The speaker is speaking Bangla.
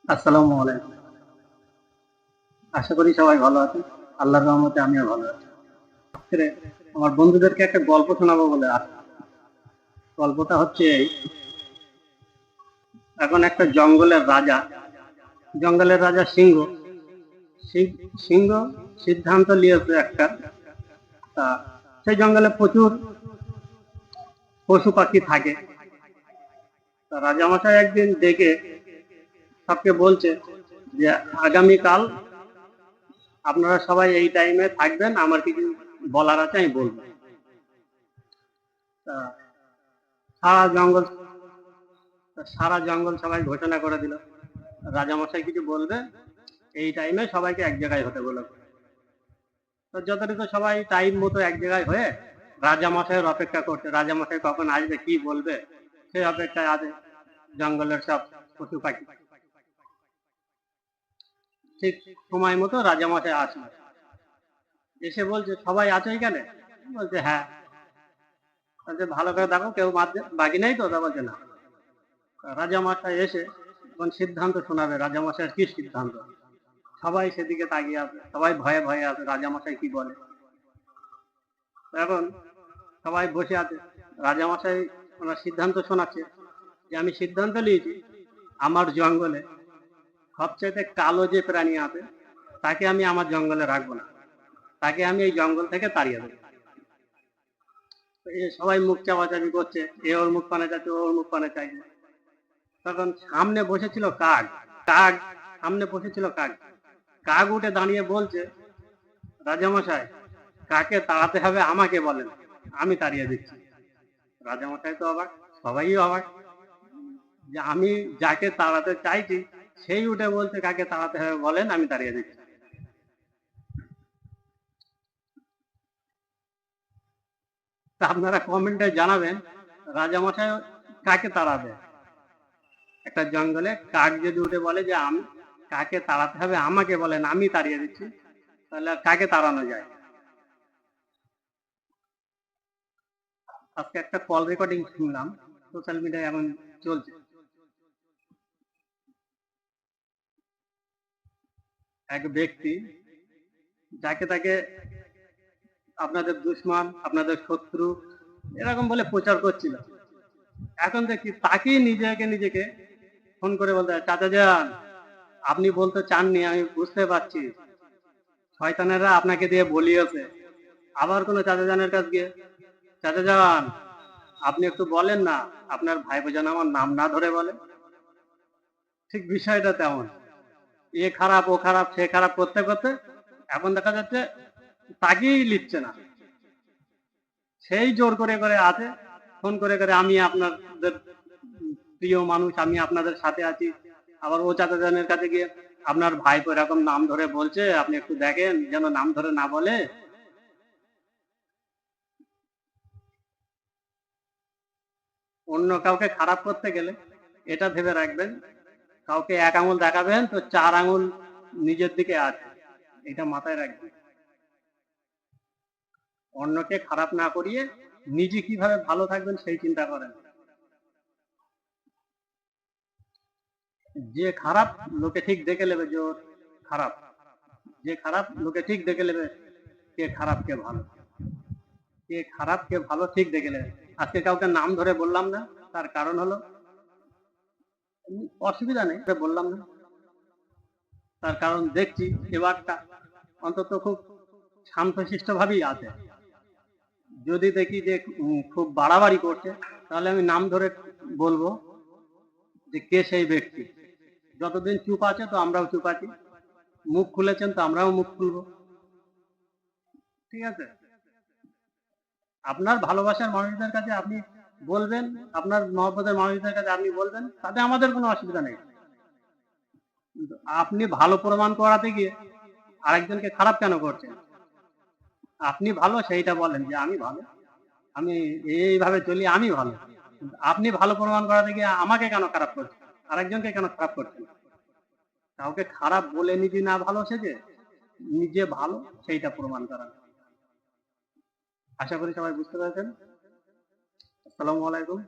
আসসালামু আলাইকুম। আশা করি সবাই ভালো আছেন। আল্লাহর রহমতে আমিও ভালো আছি। আজকে আমার বন্ধুদেরকে একটা গল্প শোনাবো বলে আসছি। গল্পটা হচ্ছে এই, এখন একটা জঙ্গলের রাজা সিংহ। সিংহ সিদ্ধান্ত নিয়েছে একটা, তা সেই জঙ্গলে প্রচুর পশু পাখি থাকে। তা রাজামশাই একদিন ডেকে সবকে বলছে যে আগামীকাল আপনারা সবাই এই টাইমে থাকবেন, আমার কিছু বলার আছে, আমি বলবো। তা সারা জঙ্গল সারা জঙ্গল সবাই ঘোষণা করে দিল রাজামশাই কিছু বলবে, এই টাইমে সবাইকে এক জায়গায় হতে বলে। তো যথারীতি সবাই টাইম মতো এক জায়গায় হয়ে রাজামশাইয়ের অপেক্ষা করছে, রাজামশাই কখন আসবে, কি বলবে, সেই অপেক্ষায় আছে জঙ্গলের সব পশু পাখি। ঠিক সময় মতো রাজামশাই আসলো, এসে বলছে সবাই আছো এখানে? বলছে হ্যাঁ। বলছে ভালো করে দেখো কেউ বাকি নেই তো? তা বলছে না। রাজামশাই এসে এখন সিদ্ধান্ত শোনাবে, রাজামশাইয়ের কি সিদ্ধান্ত। সবাই সেদিকে তাকিয়ে আছে, সবাই ভয়ে ভয়ে আছে রাজামশাই কি বলে। এখন সবাই বসে আছে, রাজামশাই ওনার সিদ্ধান্ত শোনাচ্ছে যে আমি সিদ্ধান্ত নিয়েছি আমার জঙ্গলে সবচেয়ে কালো যে প্রাণী আছে তাকে আমি আমার জঙ্গলে রাখবো না, তাকে আমি এই জঙ্গল থেকে তাড়িয়ে দেবো। সবাই মুখ চাপাচাপি করছে, এ ওর মুখ পানে চাইছে, ওর মুখ পানে চাইছে। তখন সামনে বসেছিল কাক। কাক সামনে বসেছিল কাক। কাক উঠে দাঁড়িয়ে বলছে রাজামশাই, কাকে তাড়াতে হবে আমাকে বলেন, আমি তাড়িয়ে দিচ্ছি। রাজামশাই তো অবাক, সবাই অবাক যে আমি যাকে তাড়াতে চাইছি সেই উঠে বলছে কাকে তাড়াতে হবে বলেন, আমি তাড়িয়ে দিচ্ছি। আপনারা কমেন্টে জানাবেন রাজামশাই কাকে তাড়াবে। একটা জঙ্গলে কাক যদি উঠে বলে যে আমি কাকে তাড়াতে হবে আমাকে বলেন, আমি তাড়িয়ে দিচ্ছি, তাহলে কাকে তাড়ানো যায়? আজকে একটা কল রেকর্ডিং শুনলাম, সোশ্যাল মিডিয়ায় এখন চলছে। এক ব্যক্তি যাকে তাকে আপনাদের দুশ্মন, আপনাদের শত্রু এরকম বলে প্রচার করছিল। এখন দেখি তাকেই নিজেকে ফোন করে বলতে, চাচা যান আপনি বলতে চাননি, আমি বুঝতে পারছি, শয়তানেরা আপনাকে দিয়ে বলিয়েছে। আবার কোনো চাচা জানের কাছে গিয়ে, চাচা যান আপনি একটু বলেন না, আপনার ভাইপো যেন আমার নাম না ধরে বলে। ঠিক বিষয়টা তেমন, এ খারাপ ও খারাপ সে খারাপ করতে করতে এখন দেখা যাচ্ছে তাকেই লিখছে না, সেই জোর করে করে আছে, ফোন করে করে আমি আপনাদের প্রিয় মানুষ, আমি আপনাদের সাথে আছি। আবার ও চাচা জানের কাছে গিয়ে আপনার ভাইপো এরকম নাম ধরে বলছে, আপনি একটু দেখেন যেন নাম ধরে না বলে। অন্য কাউকে খারাপ করতে গেলে এটা ভেবে রাখবেন, কাউকে এক আঙুল দেখাবেন তো 4 আঙুল নিজের দিকে আছে, এটা মাথায় রাখবেন। অন্যকে খারাপ না করিয়ে নিজে কিভাবে ভালো থাকবেন সেই চিন্তা করেন। যে খারাপ লোকে ঠিক দেখে নেবে যে খারাপ, যে খারাপ লোকে ঠিক দেখে নেবে কে খারাপ কে ভালো, কে খারাপ কে ভালো ঠিক দেখে নেবে। আজকে কাউকে নাম ধরে বললাম না, তার কারণ হলো অসুবিধা নেই বললাম না, তার কারণ দেখছি এবারটা অন্তত খুব শান্তশিষ্ট ভাবেই আছে। যদি দেখি যে খুব বাড়াবাড়ি করছে, তাহলে আমি নাম ধরে বলবো যে কে সেই ব্যক্তি। যতদিন চুপ আছে তো আমরাও চুপ আছি, মুখ খুলেছেন তো আমরাও মুখ খুলবো। ঠিক আছে, আপনার ভালোবাসার মানুষদের কাছে আপনি বলবেন, আপনার মহব্বতের মানুষদের কাছে আপনি বলবেন, তাতে আমাদের কোনো অসুবিধা নেই। কিন্তু আপনি ভালো প্রমাণ করাতে গিয়ে আরেকজনকে খারাপ কেন করছেন? আপনি ভালো সেইটা বলেন যে আমি ভালো, আমি এইভাবে চলি, আমি ভালো। আপনি ভালো প্রমাণ করাতে গিয়ে আমাকে কেন খারাপ করছেন, আরেকজনকে কেন খারাপ করছেন? কাউকে খারাপ বলে নিজে না ভালো সেজে নিজে ভালো সেইটা প্রমাণ করা। আশা করি সবাই বুঝতে পেরেছেন। আসসালামু আলাইকুম।